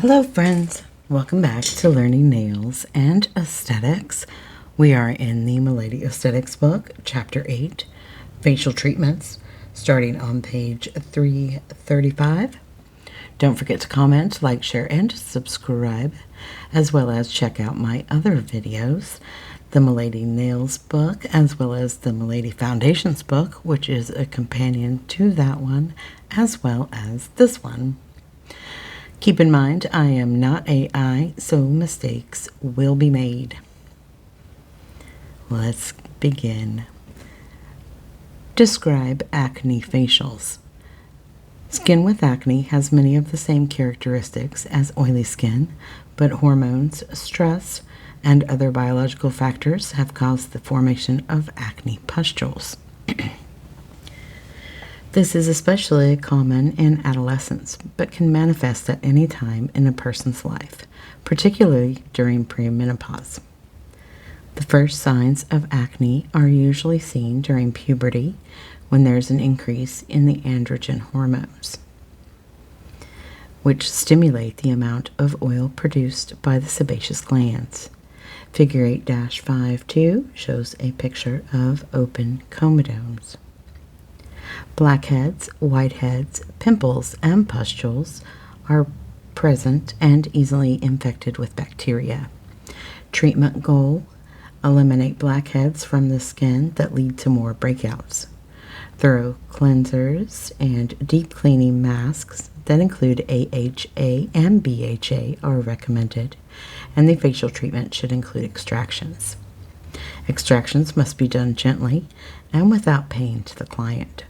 Hello friends, welcome back to Learning Nails and Aesthetics. We are in the Milady Esthetics book, Chapter 8, Facial Treatments, starting on page 335. Don't forget to comment, like, share, and subscribe, as well as check out my other videos, the Milady Nails book, as well as the Milady Foundations book, which is a companion to that one, as well as this one. Keep in mind, I am not AI, so mistakes will be made. Let's begin. Describe acne facials. Skin with acne has many of the same characteristics as oily skin, but hormones, stress, and other biological factors have caused the formation of acne pustules. This is especially common in adolescence, but can manifest at any time in a person's life, particularly during premenopause. The first signs of acne are usually seen during puberty when there's an increase in the androgen hormones, which stimulate the amount of oil produced by the sebaceous glands. Figure 8-5.2 shows a picture of open comedones. Blackheads, whiteheads, pimples, and pustules are present and easily infected with bacteria. Treatment goal: eliminate blackheads from the skin that lead to more breakouts. Thorough cleansers and deep cleaning masks that include AHA and BHA are recommended, and the facial treatment should include extractions. Extractions must be done gently and without pain to the client.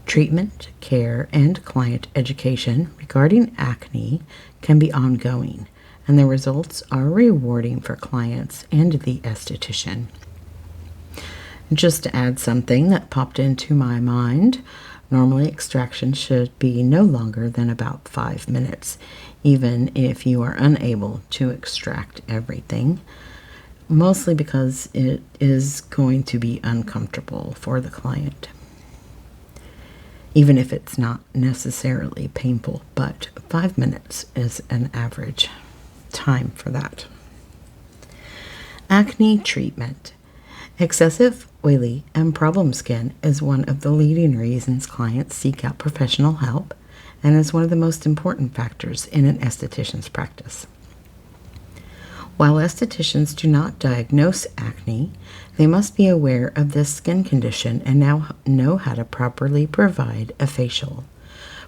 Treatment, care, and client education regarding acne can be ongoing, and the results are rewarding for clients and the esthetician. Just to add something that popped into my mind, normally extraction should be no longer than about 5 minutes, even if you are unable to extract everything, mostly because it is going to be uncomfortable for the client. Even if it's not necessarily painful, but 5 minutes is an average time for that. Acne treatment. Excessive, oily, and problem skin is one of the leading reasons clients seek out professional help and is one of the most important factors in an esthetician's practice. While estheticians do not diagnose acne, they must be aware of this skin condition and now know how to properly provide a facial.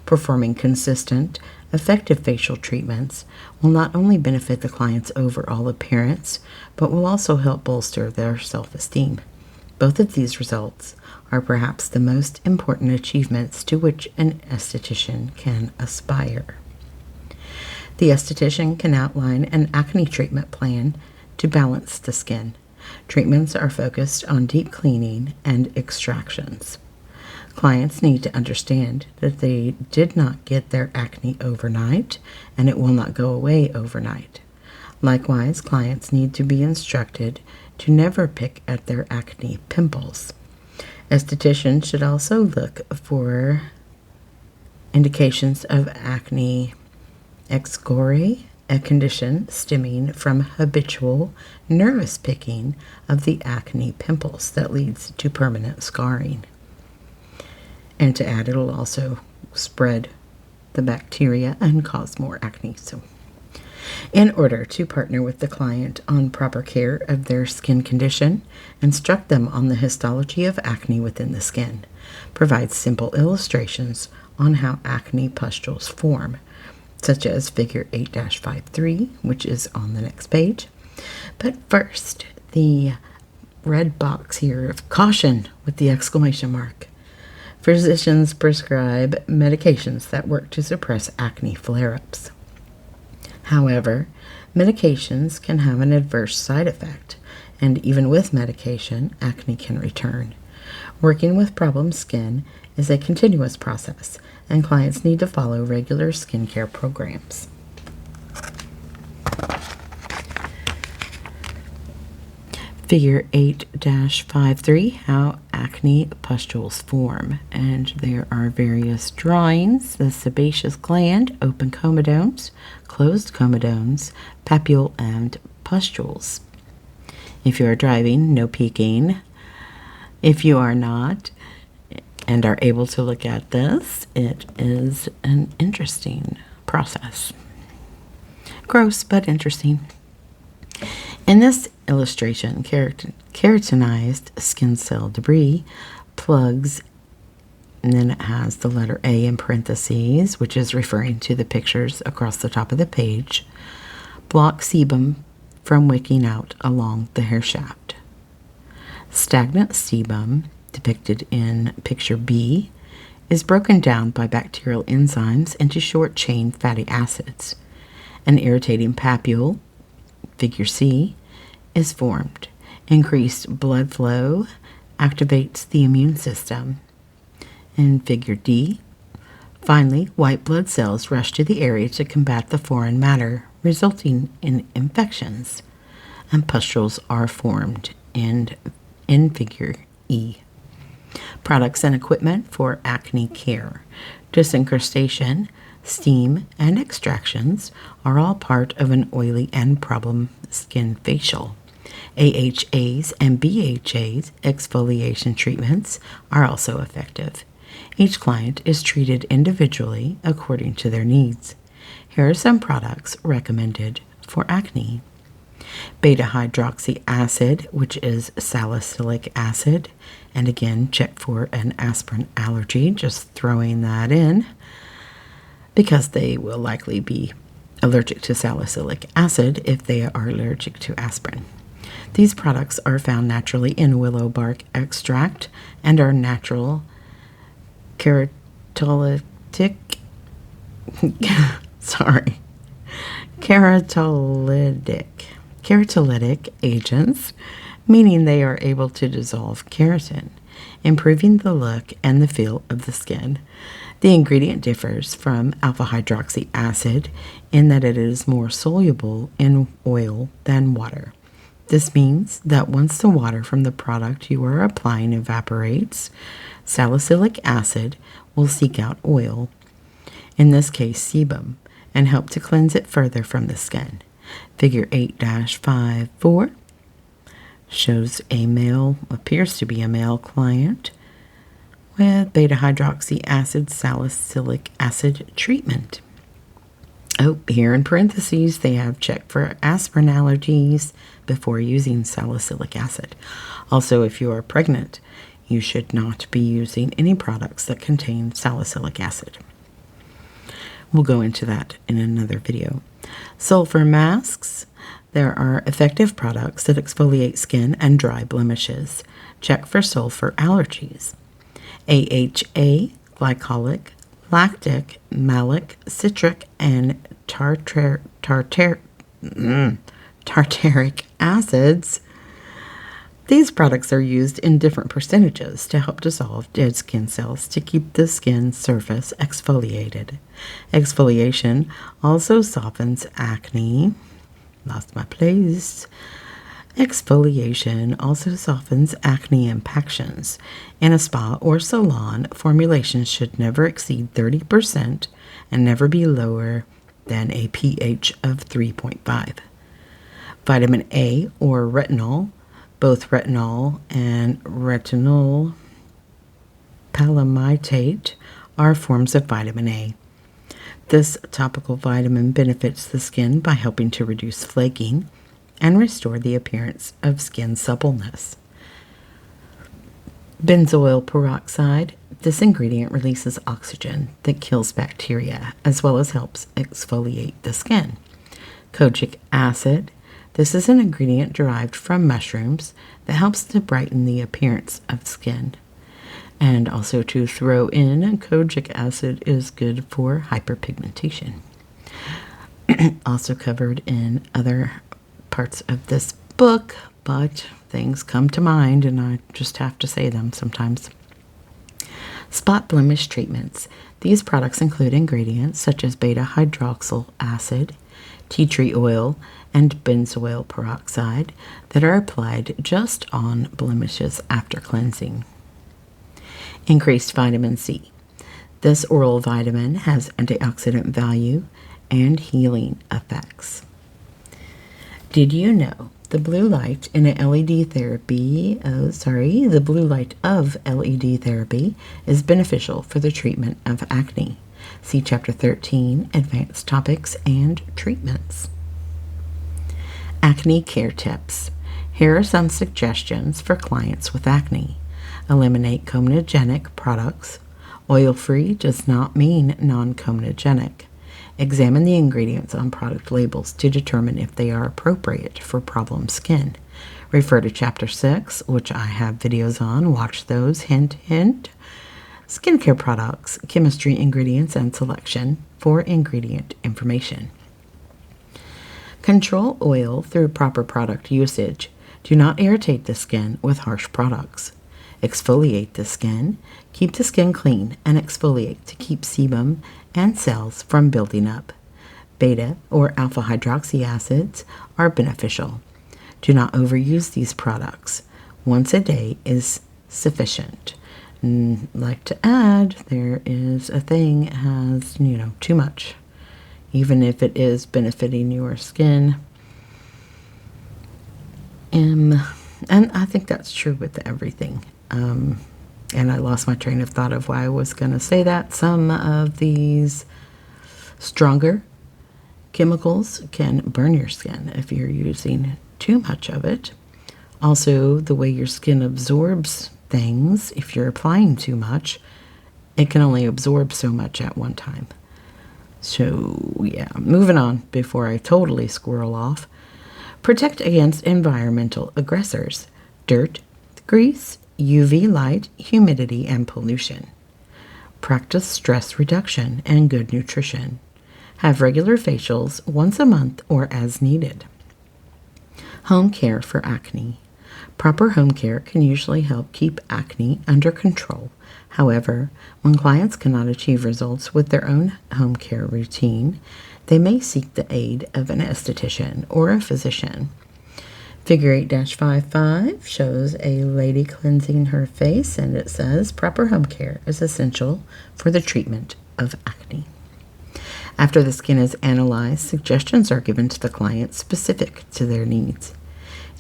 Performing consistent, effective facial treatments will not only benefit the client's overall appearance, but will also help bolster their self-esteem. Both of these results are perhaps the most important achievements to which an esthetician can aspire. The esthetician can outline an acne treatment plan to balance the skin. Treatments are focused on deep cleaning and extractions. Clients need to understand that they did not get their acne overnight, and it will not go away overnight. Likewise, clients need to be instructed to never pick at their acne pimples. Estheticians should also look for indications of acne excoriae, a condition stemming from habitual nervous picking of the acne pimples that leads to permanent scarring. And to add, it'll also spread the bacteria and cause more acne. So, in order to partner with the client on proper care of their skin condition, instruct them on the histology of acne within the skin. Provide simple illustrations on how acne pustules form, such as figure 8-5.3, which is on the next page. But first, the red box here of caution with the exclamation mark. Physicians prescribe medications that work to suppress acne flare-ups. However, medications can have an adverse side effect, and even with medication, acne can return. Working with problem skin is a continuous process, and clients need to follow regular skincare programs. Figure 8-53, how acne pustules form. And there are various drawings: the sebaceous gland, open comedones, closed comedones, papule, and pustules. If you are driving, no peeking. If you are not and are able to look at this, it is an interesting process. Gross, but interesting. In this illustration, keratinized skin cell debris plugs, and then it has the letter A in parentheses, which is referring to the pictures across the top of the page, block sebum from wicking out along the hair shaft. Stagnant sebum, depicted in picture B, is broken down by bacterial enzymes into short-chain fatty acids. An irritating papule, figure C, is formed. Increased blood flow activates the immune system. In figure D, finally, white blood cells rush to the area to combat the foreign matter, resulting in infections, and pustules are formed in figure E. Products and equipment for acne care. Disincrustation, steam, and extractions are all part of an oily and problem skin facial. AHAs and BHAs, exfoliation treatments, are also effective. Each client is treated individually according to their needs. Here are some products recommended for acne. Beta-hydroxy acid, which is salicylic acid, and again, check for an aspirin allergy, just throwing that in, because they will likely be allergic to salicylic acid if they are allergic to aspirin. These products are found naturally in willow bark extract and are natural keratolytic keratolytic agents, meaning they are able to dissolve keratin, improving the look and the feel of the skin. The ingredient differs from alpha hydroxy acid in that it is more soluble in oil than water. This means that once the water from the product you are applying evaporates, salicylic acid will seek out oil, in this case sebum, and help to cleanse it further from the skin. Figure 8-54 shows appears to be a male client with beta-hydroxy acid salicylic acid treatment. Oh, here in parentheses, they have checked for aspirin allergies before using salicylic acid. Also, if you are pregnant, you should not be using any products that contain salicylic acid. We'll go into that in another video. Sulfur masks. There are effective products that exfoliate skin and dry blemishes. Check for sulfur allergies. AHA, glycolic, lactic, malic, citric, and tartaric acids. These products are used in different percentages to help dissolve dead skin cells to keep the skin surface exfoliated. Exfoliation also softens acne. Lost my place. Exfoliation also softens acne impactions. In a spa or salon, formulations should never exceed 30% and never be lower than a pH of 3.5. Vitamin A or retinol, both retinol and retinol palmitate, are forms of vitamin A. This topical vitamin benefits the skin by helping to reduce flaking and restore the appearance of skin suppleness. Benzoyl peroxide. This ingredient releases oxygen that kills bacteria as well as helps exfoliate the skin. Kojic acid. This is an ingredient derived from mushrooms that helps to brighten the appearance of skin. And also to throw in, kojic acid is good for hyperpigmentation. Also covered in other parts of this book, but things come to mind and I just have to say them sometimes. Spot blemish treatments. These products include ingredients such as beta-hydroxyl acid, tea tree oil, and benzoyl peroxide that are applied just on blemishes after cleansing. Increased vitamin C. This oral vitamin has antioxidant value and healing effects. Did you know the blue light in a LED therapy, the blue light of LED therapy is beneficial for the treatment of acne? See Chapter 13, Advanced Topics and Treatments. Acne care tips. Here are some suggestions for clients with acne. Eliminate comedogenic products. Oil-free does not mean non-comedogenic. Examine the ingredients on product labels to determine if they are appropriate for problem skin. Refer to Chapter 6, which I have videos on. Watch those. Hint, hint. Skincare products, chemistry, ingredients, and selection for ingredient information. Control oil through proper product usage. Do not irritate the skin with harsh products. Exfoliate the skin. Keep the skin clean and exfoliate to keep sebum and cells from building up. Beta or alpha hydroxy acids are beneficial. Do not overuse these products. Once a day is sufficient. Like to add, there is a thing that has, too much. Even if it is benefiting your skin. And I think that's true with everything. And I lost my train of thought of why I was going to say that. Some of these stronger chemicals can burn your skin if you're using too much of it. Also, the way your skin absorbs things, if you're applying too much, it can only absorb so much at one time. So, yeah, moving on before I totally squirrel off. Protect against environmental aggressors, dirt, grease, UV light, humidity, and pollution. Practice stress reduction and good nutrition. Have regular facials once a month or as needed. Home care for acne. Proper home care can usually help keep acne under control. However, when clients cannot achieve results with their own home care routine, they may seek the aid of an esthetician or a physician. Figure 8-55 shows a lady cleansing her face, and it says proper home care is essential for the treatment of acne. After the skin is analyzed, suggestions are given to the client specific to their needs.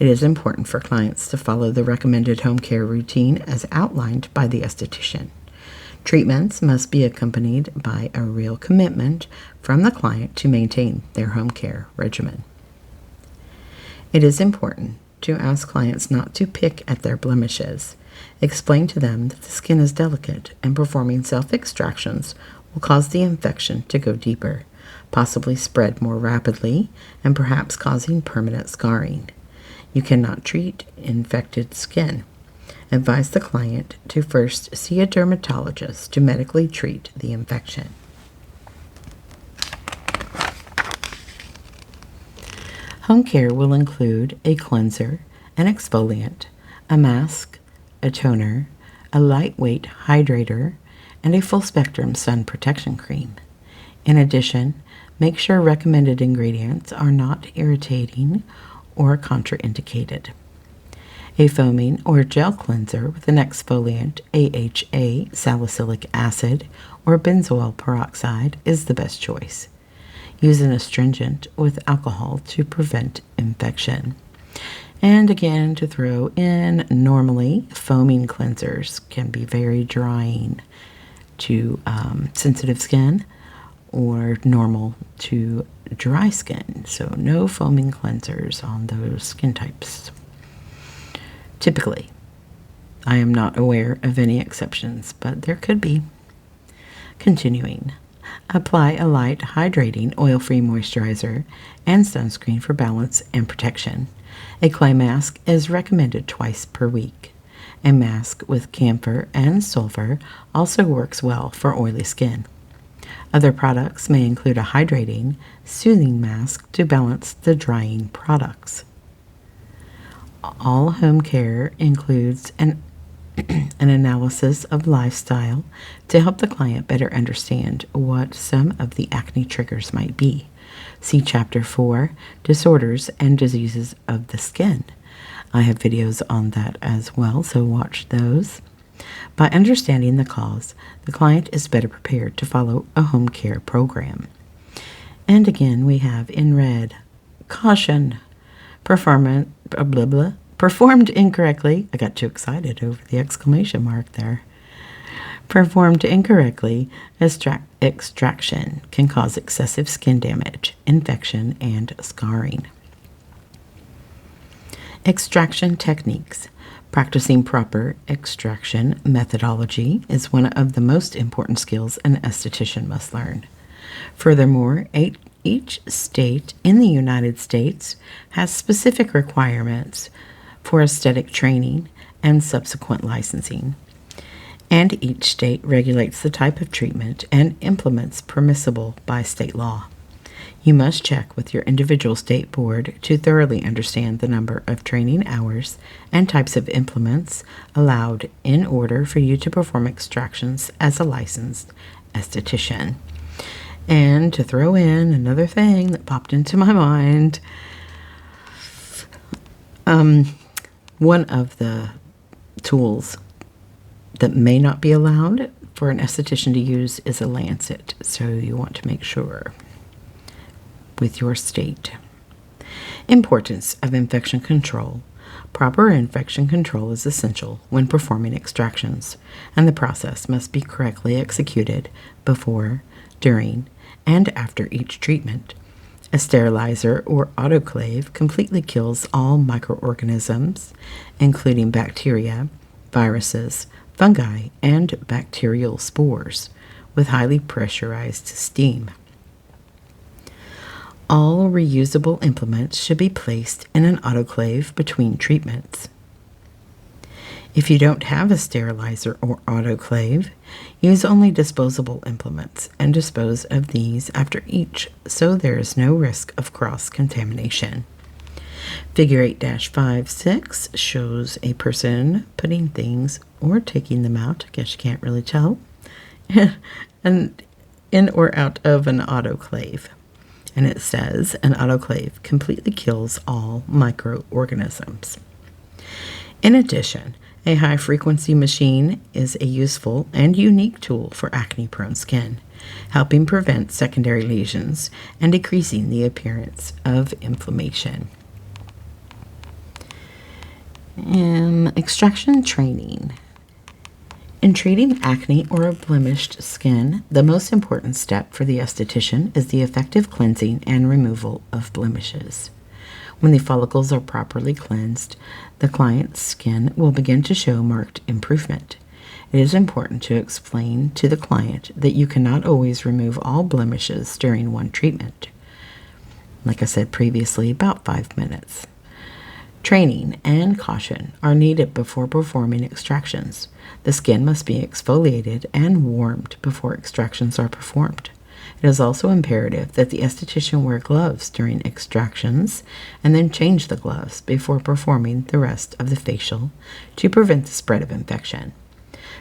It is important for clients to follow the recommended home care routine as outlined by the esthetician. Treatments must be accompanied by a real commitment from the client to maintain their home care regimen. It is important to ask clients not to pick at their blemishes. Explain to them that the skin is delicate and performing self-extractions will cause the infection to go deeper, possibly spread more rapidly, and perhaps causing permanent scarring. You cannot treat infected skin. Advise the client to first see a dermatologist to medically treat the infection. Home care will include a cleanser, an exfoliant, a mask, a toner, a lightweight hydrator, and a full-spectrum sun protection cream. In addition, make sure recommended ingredients are not irritating or contraindicated. A foaming or gel cleanser with an exfoliant, AHA, salicylic acid, or benzoyl peroxide is the best choice. Use an astringent with alcohol to prevent infection. And again, to throw in, normally foaming cleansers can be very drying to sensitive skin or normal to dry skin. So no foaming cleansers on those skin types. Typically, I am not aware of any exceptions, but there could be. Continuing. Apply a light, hydrating, oil-free moisturizer and sunscreen for balance and protection. A clay mask is recommended twice per week. A mask with camphor and sulfur also works well for oily skin. Other products may include a hydrating, soothing mask to balance the drying products. All home care includes an analysis of lifestyle to help the client better understand what some of the acne triggers might be. See Chapter 4, Disorders and Diseases of the Skin. I have videos on that as well, so watch those. By understanding the cause, the client is better prepared to follow a home care program. And again, we have in red, caution, performed incorrectly. I got too excited over the exclamation mark there. Performed incorrectly, extraction can cause excessive skin damage, infection, and scarring. Extraction techniques. Practicing proper extraction methodology is one of the most important skills an esthetician must learn. Furthermore, each state in the United States has specific requirements for aesthetic training and subsequent licensing, and each state regulates the type of treatment and implements permissible by state law. You must check with your individual state board to thoroughly understand the number of training hours and types of implements allowed in order for you to perform extractions as a licensed esthetician. And to throw in another thing that popped into my mind, one of the tools that may not be allowed for an esthetician to use is a lancet, so you want to make sure with your state. Importance of infection control. Proper infection control is essential when performing extractions, and the process must be correctly executed before, during, and after each treatment. A sterilizer or autoclave completely kills all microorganisms, including bacteria, viruses, fungi, and bacterial spores, with highly pressurized steam. All reusable implements should be placed in an autoclave between treatments. If you don't have a sterilizer or autoclave, use only disposable implements and dispose of these after each so there is no risk of cross-contamination. Figure 8-5-6 shows a person putting things or taking them out, I guess you can't really tell, and in or out of an autoclave. And it says an autoclave completely kills all microorganisms. In addition, a high-frequency machine is a useful and unique tool for acne-prone skin, helping prevent secondary lesions and decreasing the appearance of inflammation. Extraction training. In treating acne or blemished skin, the most important step for the esthetician is the effective cleansing and removal of blemishes. When the follicles are properly cleansed, the client's skin will begin to show marked improvement. It is important to explain to the client that you cannot always remove all blemishes during one treatment. Like I said previously, about 5 minutes. Training and caution are needed before performing extractions. The skin must be exfoliated and warmed before extractions are performed. It is also imperative that the esthetician wear gloves during extractions and then change the gloves before performing the rest of the facial to prevent the spread of infection.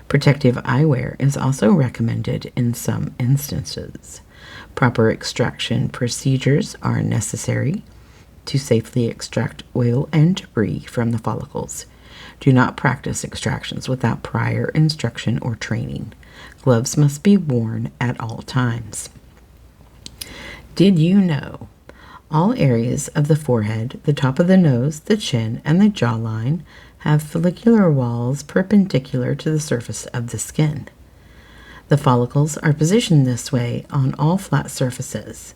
Protective eyewear is also recommended in some instances. Proper extraction procedures are necessary to safely extract oil and debris from the follicles. Do not practice extractions without prior instruction or training. Gloves must be worn at all times. Did you know all areas of the forehead, the top of the nose, the chin, and the jawline have follicular walls perpendicular to the surface of the skin? The follicles are positioned this way on all flat surfaces.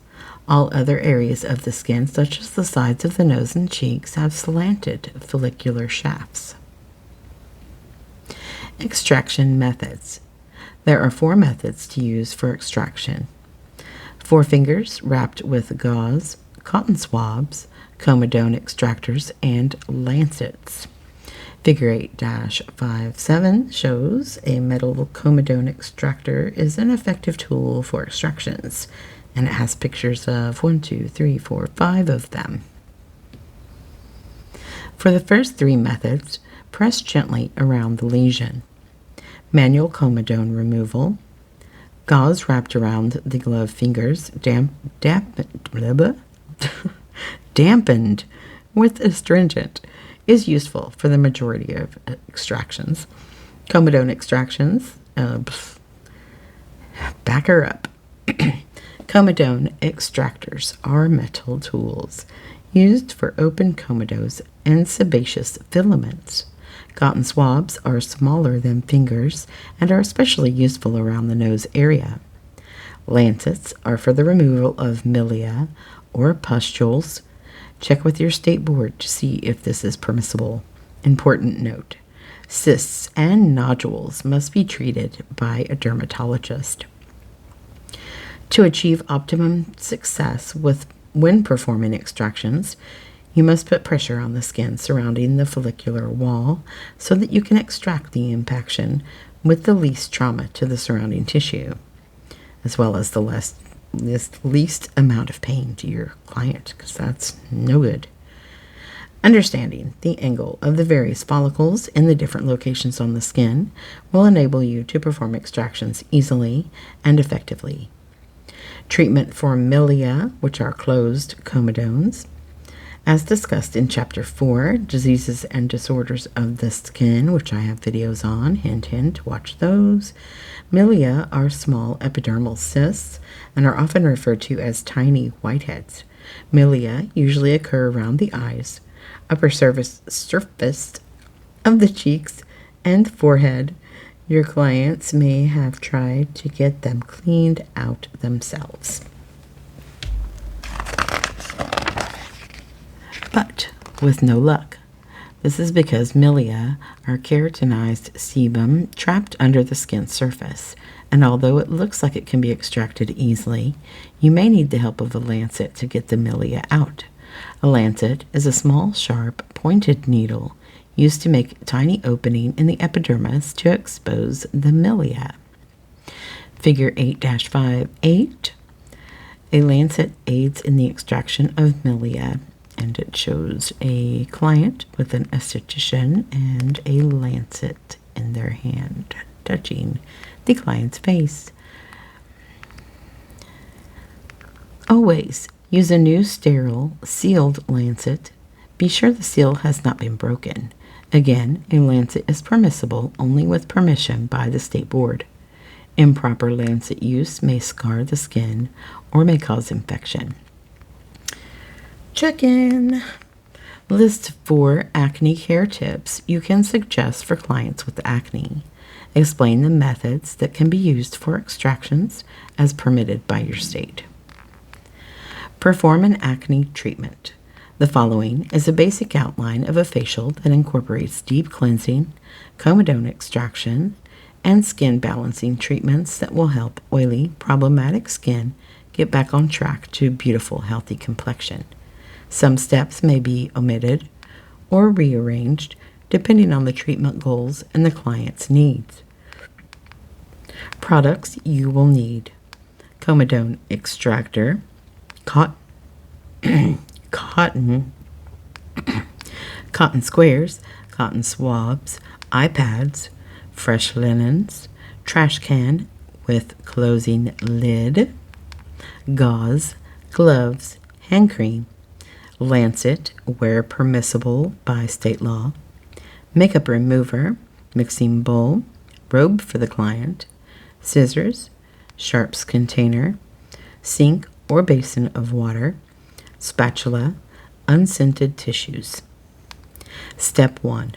All other areas of the skin, such as the sides of the nose and cheeks, have slanted follicular shafts. Extraction methods. There are 4 methods to use for extraction. Forefingers wrapped with gauze, cotton swabs, comedone extractors, and lancets. Figure 8-5-7 shows a metal comedone extractor is an effective tool for extractions, and it has pictures of 1, 2, 3, 4, 5 of them. For the first 3 methods, press gently around the lesion. Manual comedone removal, gauze wrapped around the gloved fingers, blah, blah, dampened with astringent is useful for the majority of extractions. Comedone extractions, back her up. Comedone extractors are metal tools used for open comedones and sebaceous filaments. Cotton swabs are smaller than fingers and are especially useful around the nose area. Lancets are for the removal of milia or pustules. Check with your state board to see if this is permissible. Important note: cysts and nodules must be treated by a dermatologist. To achieve optimum success when performing extractions, you must put pressure on the skin surrounding the follicular wall so that you can extract the impaction with the least trauma to the surrounding tissue, as well as the least amount of pain to your client, because that's no good. Understanding the angle of the various follicles in the different locations on the skin will enable you to perform extractions easily and effectively. Treatment for milia, which are closed comedones. As discussed in Chapter 4, Diseases and Disorders of the Skin, which I have videos on, hint, hint, watch those. Milia are small epidermal cysts and are often referred to as tiny whiteheads. Milia usually occur around the eyes, upper surface of the cheeks, and forehead. Your clients may have tried to get them cleaned out themselves, but with no luck. This is because milia are keratinized sebum trapped under the skin surface, and although it looks like it can be extracted easily, you may need the help of a lancet to get the milia out. A lancet is a small, sharp, pointed needle used to make a tiny opening in the epidermis to expose the milia. Figure 8-5-8. A lancet aids in the extraction of milia, and it shows a client with an esthetician and a lancet in their hand, touching the client's face. Always use a new sterile, sealed lancet. Be sure the seal has not been broken. Again, a lancet is permissible only with permission by the state board. Improper lancet use may scar the skin or may cause infection. Check-in. List 4 acne care tips you can suggest for clients with acne. Explain the methods that can be used for extractions as permitted by your state. Perform an acne treatment. The following is a basic outline of a facial that incorporates deep cleansing, comedone extraction, and skin balancing treatments that will help oily, problematic skin get back on track to beautiful, healthy complexion. Some steps may be omitted or rearranged depending on the treatment goals and the client's needs. Products you will need: comedone extractor, cotton squares, cotton swabs, eye pads, fresh linens, trash can with closing lid, gauze, gloves, hand cream, lancet where permissible by state law, makeup remover, mixing bowl, robe for the client, scissors, sharps container, sink or basin of water, spatula, unscented tissues. Step 1.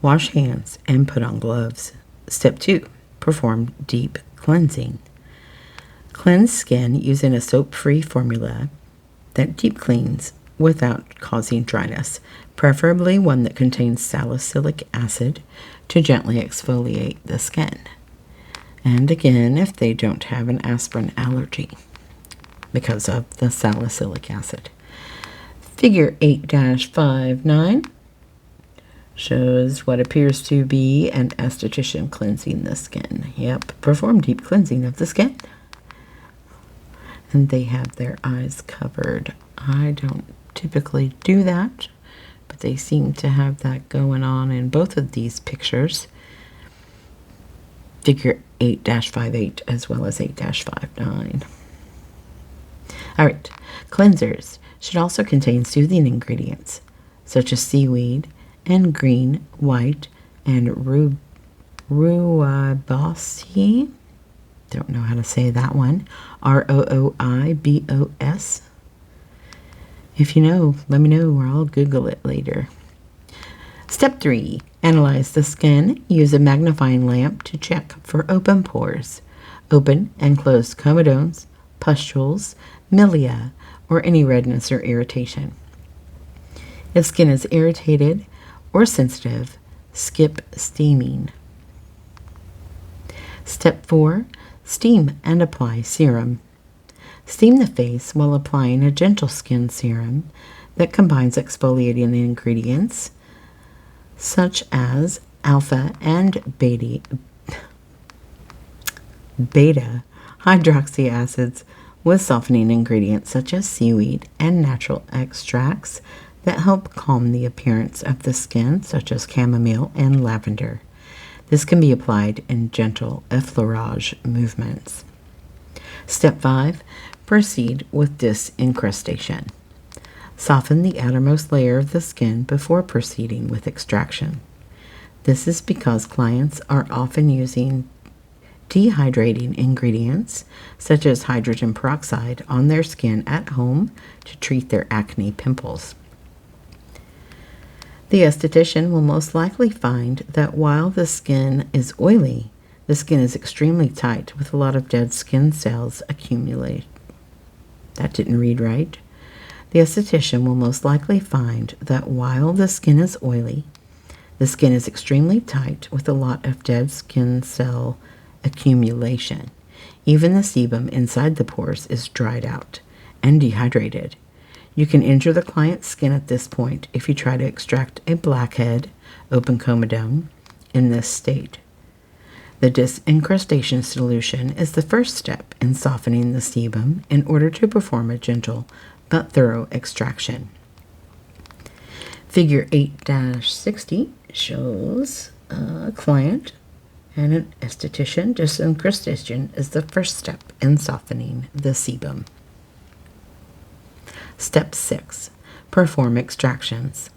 Wash hands and put on gloves. Step 2. Perform deep cleansing. Cleanse skin using a soap-free formula that deep cleans without causing dryness, preferably one that contains salicylic acid to gently exfoliate the skin. And again, if they don't have an aspirin allergy because of the salicylic acid. Figure 8-5-9 shows what appears to be an esthetician cleansing the skin. Yep, perform deep cleansing of the skin. And they have their eyes covered. I don't typically do that, but they seem to have that going on in both of these pictures. Figure 8-5-8 as well as 8-5-9. All right, cleansers should also contain soothing ingredients such as seaweed and green, white, and rooibos. Don't know how to say that one. Rooibos. If you know, let me know, or I'll Google it later. Step 3. Analyze the skin. Use a magnifying lamp to check for open pores, open and closed comedones, pustules, milia, or any redness or irritation. If skin is irritated or sensitive, skip steaming. Step 4. Steam and apply serum. Steam the face while applying a gentle skin serum that combines exfoliating ingredients such as alpha and beta hydroxy acids with softening ingredients such as seaweed and natural extracts that help calm the appearance of the skin, such as chamomile and lavender. This can be applied in gentle effleurage movements. Step 5. Proceed with disincrustation. Soften the outermost layer of the skin before proceeding with extraction. This is because clients are often using dehydrating ingredients, such as hydrogen peroxide, on their skin at home to treat their acne pimples. The esthetician will most likely find that while the skin is oily, the skin is extremely tight with a lot of dead skin cells accumulate. That didn't read right. The esthetician will most likely find that while the skin is oily, the skin is extremely tight with a lot of dead skin cell accumulation. Even the sebum inside the pores is dried out and dehydrated. You can injure the client's skin at this point if you try to extract a blackhead, open comedone, in this state. The disincrustation solution is the first step in softening the sebum in order to perform a gentle but thorough extraction. Figure 8-60 shows a client and an esthetician. Disincrustation is the first step in softening the sebum. Step 6. Perform extractions.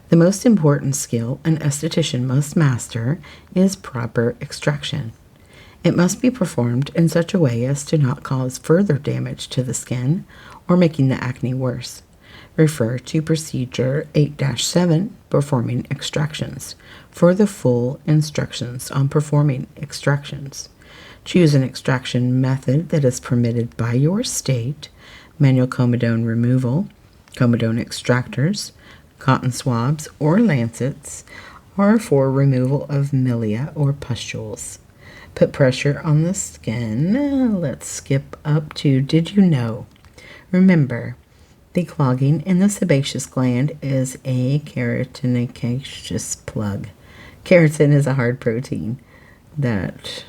The most important skill an esthetician must master is proper extraction. It must be performed in such a way as to not cause further damage to the skin or making the acne worse. Refer to Procedure 8-7, Performing Extractions, for the full instructions on performing extractions. Choose an extraction method that is permitted by your state: manual comedone removal, comedone extractors, cotton swabs, or lancets, or for removal of milia or pustules. Put pressure on the skin. Let's skip up to did you know? Remember, the clogging in the sebaceous gland is a keratinaceous plug. Keratin is a hard protein that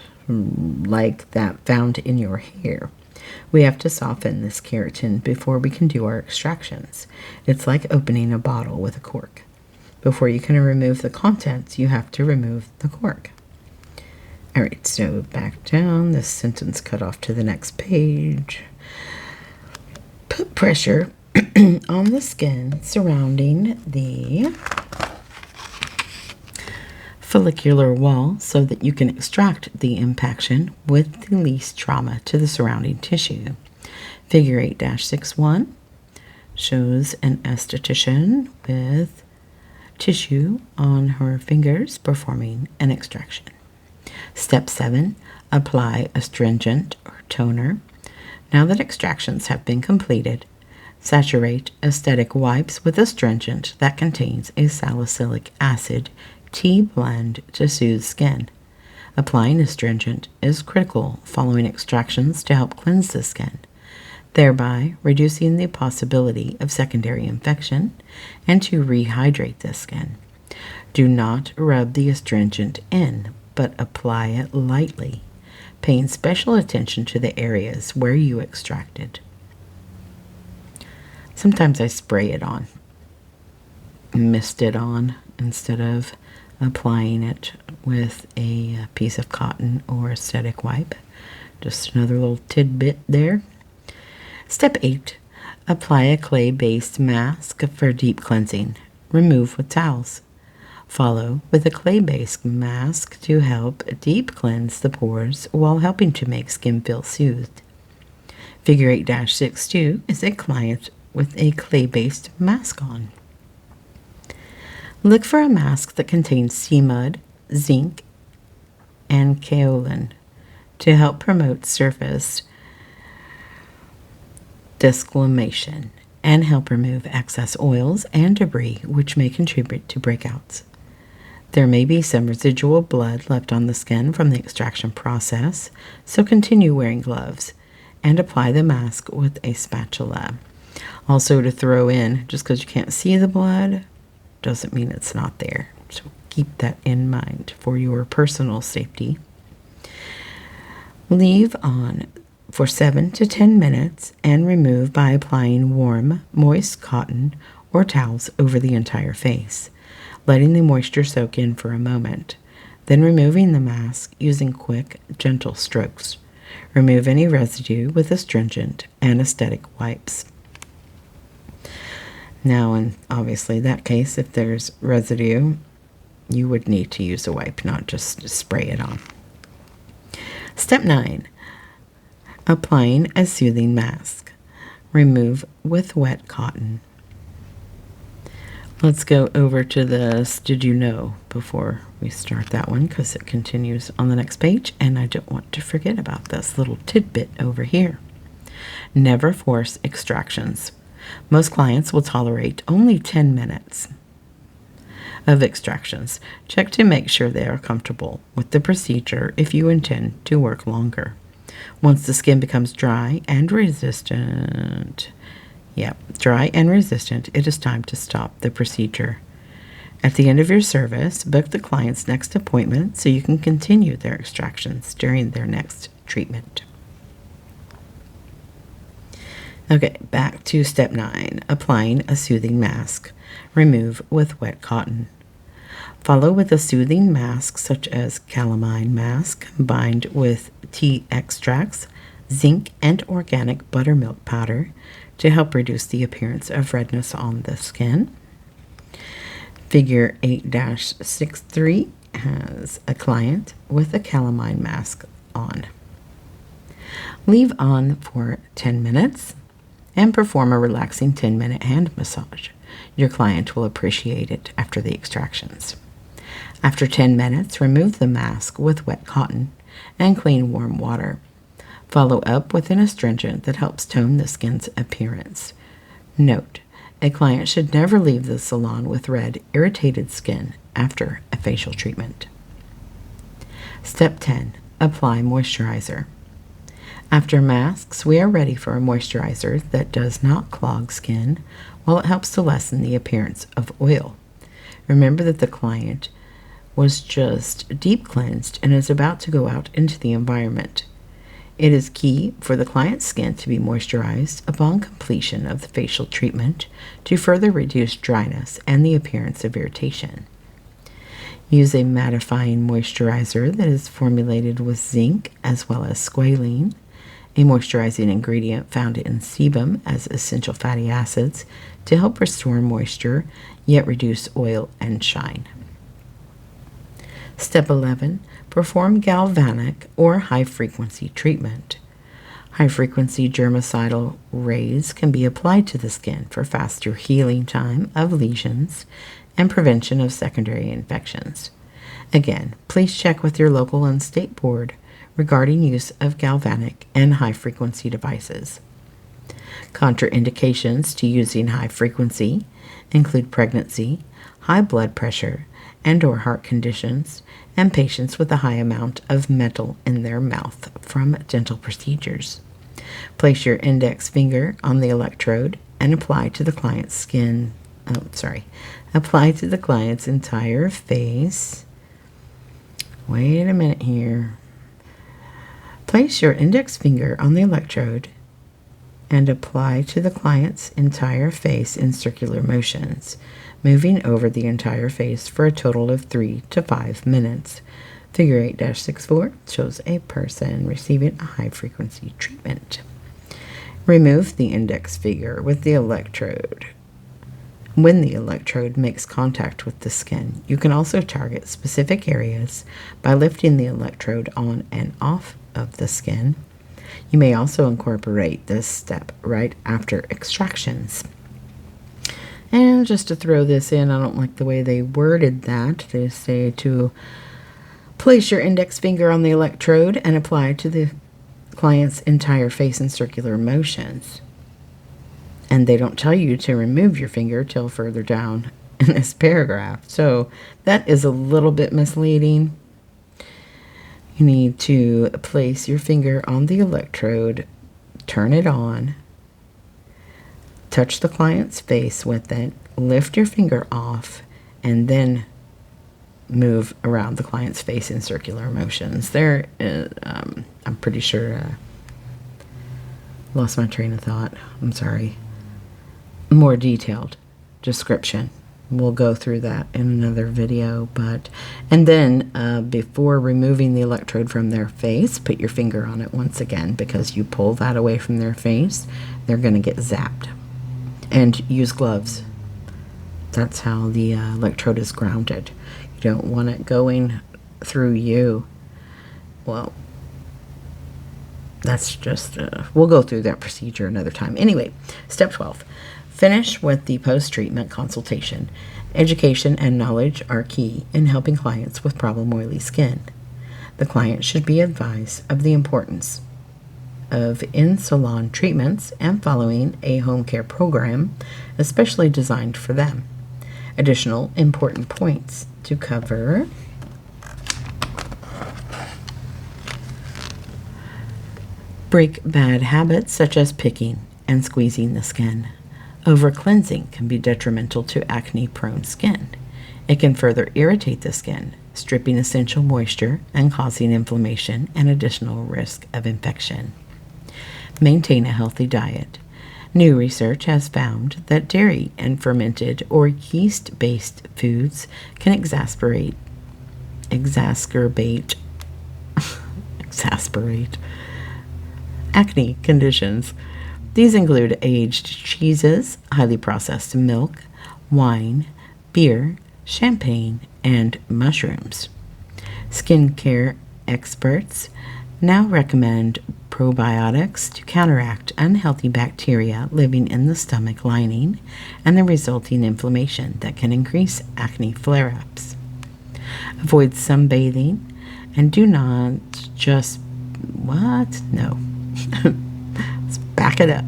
found in your hair. We have to soften this keratin before we can do our extractions. It's like opening a bottle with a cork. Before you can remove the contents, you have to remove the cork. All right, so back down. This sentence cut off to the next page. Put pressure on the skin surrounding the follicular wall so that you can extract the impaction with the least trauma to the surrounding tissue. Figure 8-61 shows an esthetician with tissue on her fingers performing an extraction. Step 7. Apply astringent or toner. Now that extractions have been completed, saturate aesthetic wipes with astringent that contains a salicylic acid tea blend to soothe skin. Applying astringent is critical following extractions to help cleanse the skin, thereby reducing the possibility of secondary infection and to rehydrate the skin. Do not rub the astringent in, but apply it lightly, paying special attention to the areas where you extracted. Sometimes I spray it on, mist it on, instead of applying it with a piece of cotton or aesthetic wipe. Just another little tidbit there. Step 8. Apply a clay-based mask for deep cleansing. Remove with towels. Follow with a clay-based mask to help deep cleanse the pores while helping to make skin feel soothed. Figure 8-62 is a client with a clay-based mask on. Look for a mask that contains sea mud, zinc, and kaolin to help promote surface desquamation and help remove excess oils and debris which may contribute to breakouts. There may be some residual blood left on the skin from the extraction process, so continue wearing gloves and apply the mask with a spatula. Also, to throw in, just because you can't see the blood doesn't mean it's not there. So keep that in mind for your personal safety. Leave on for 7 to 10 minutes and remove by applying warm, moist cotton or towels over the entire face, letting the moisture soak in for a moment, then removing the mask using quick, gentle strokes. Remove any residue with astringent anesthetic wipes. Now, in obviously that case, if there's residue, you would need to use a wipe, not just spray it on. Step 9. Applying a soothing mask. Remove with wet cotton. Let's go over to this did you know before we start that one, because it continues on the next page, and I don't want to forget about this little tidbit over here. Never force extractions. Most clients will tolerate only 10 minutes of extractions. Check to make sure they are comfortable with the procedure if you intend to work longer. Once the skin becomes dry and resistant, it is time to stop the procedure. At the end of your service, book the client's next appointment so you can continue their extractions during their next treatment. Okay, back to step 9, applying a soothing mask. Remove with wet cotton. Follow with a soothing mask such as calamine mask combined with tea extracts, zinc, and organic buttermilk powder to help reduce the appearance of redness on the skin. Figure 8-63 has a client with a calamine mask on. Leave on for 10 minutes and perform a relaxing 10-minute hand massage. Your client will appreciate it after the extractions. After 10 minutes, remove the mask with wet cotton and clean warm water. Follow up with an astringent that helps tone the skin's appearance. Note, a client should never leave the salon with red, irritated skin after a facial treatment. Step 10. Apply moisturizer. After masks, we are ready for a moisturizer that does not clog skin, while it helps to lessen the appearance of oil. Remember that the client was just deep cleansed and is about to go out into the environment. It is key for the client's skin to be moisturized upon completion of the facial treatment to further reduce dryness and the appearance of irritation. Use a mattifying moisturizer that is formulated with zinc as well as squalene, a moisturizing ingredient found in sebum as essential fatty acids to help restore moisture yet reduce oil and shine. Step 11. Perform galvanic or high-frequency treatment. High-frequency germicidal rays can be applied to the skin for faster healing time of lesions and prevention of secondary infections. Again, please check with your local and state board regarding use of galvanic and high-frequency devices. Contraindications to using high-frequency include pregnancy, high blood pressure, and/or heart conditions, and patients with a high amount of metal in their mouth from dental procedures. Place your index finger on the electrode and apply to the client's entire face. Wait a minute here. Place your index finger on the electrode and apply to the client's entire face in circular motions, moving over the entire face for a total of 3 to 5 minutes. Figure 8-64 shows a person receiving a high-frequency treatment. Remove the index finger with the electrode. When the electrode makes contact with the skin, you can also target specific areas by lifting the electrode on and off of the skin. You may also incorporate this step right after extractions. And just to throw this in, I don't like the way they worded that. They say to place your index finger on the electrode and apply to the client's entire face in circular motions. And they don't tell you to remove your finger till further down in this paragraph. So that is a little bit misleading. You need to place your finger on the electrode, turn it on, touch the client's face with it, lift your finger off, and then move around the client's face in circular motions. There, I'm pretty sure, lost my train of thought. I'm sorry. More detailed description. We'll go through that in another video. And then before removing the electrode from their face, put your finger on it once again, because you pull that away from their face, they're going to get zapped. And use gloves. That's how the electrode is grounded. You don't want it going through you. Well, that's just, we'll go through that procedure another time. Anyway, step 12. Finish with the post-treatment consultation. Education and knowledge are key in helping clients with problem oily skin. The client should be advised of the importance of in-salon treatments and following a home care program, especially designed for them. Additional important points to cover: break bad habits such as picking and squeezing the skin. Over-cleansing can be detrimental to acne-prone skin. It can further irritate the skin, stripping essential moisture and causing inflammation and additional risk of infection. Maintain a healthy diet. New research has found that dairy and fermented or yeast-based foods can exacerbate acne conditions. These include aged cheeses, highly processed milk, wine, beer, champagne, and mushrooms. Skincare experts now recommend probiotics to counteract unhealthy bacteria living in the stomach lining and the resulting inflammation that can increase acne flare-ups. Avoid sunbathing and do not just... What? No. Let's back it up.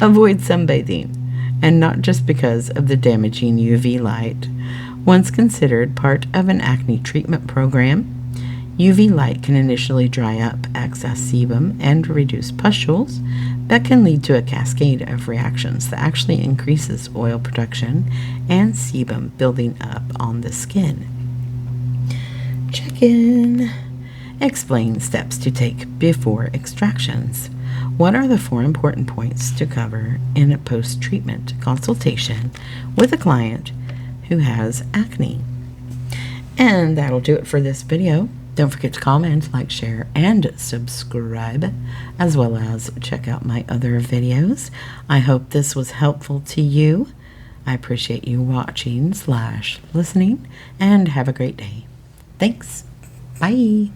Avoid sunbathing, and not just because of the damaging UV light. Once considered part of an acne treatment program, UV light can initially dry up excess sebum and reduce pustules, that can lead to a cascade of reactions that actually increases oil production and sebum building up on the skin. Check in. Explain steps to take before extractions. What are the 4 important points to cover in a post-treatment consultation with a client who has acne? And that'll do it for this video. Don't forget to comment, like, share, and subscribe, as well as check out my other videos. I hope this was helpful to you. I appreciate you watching / listening, and have a great day. Thanks. Bye.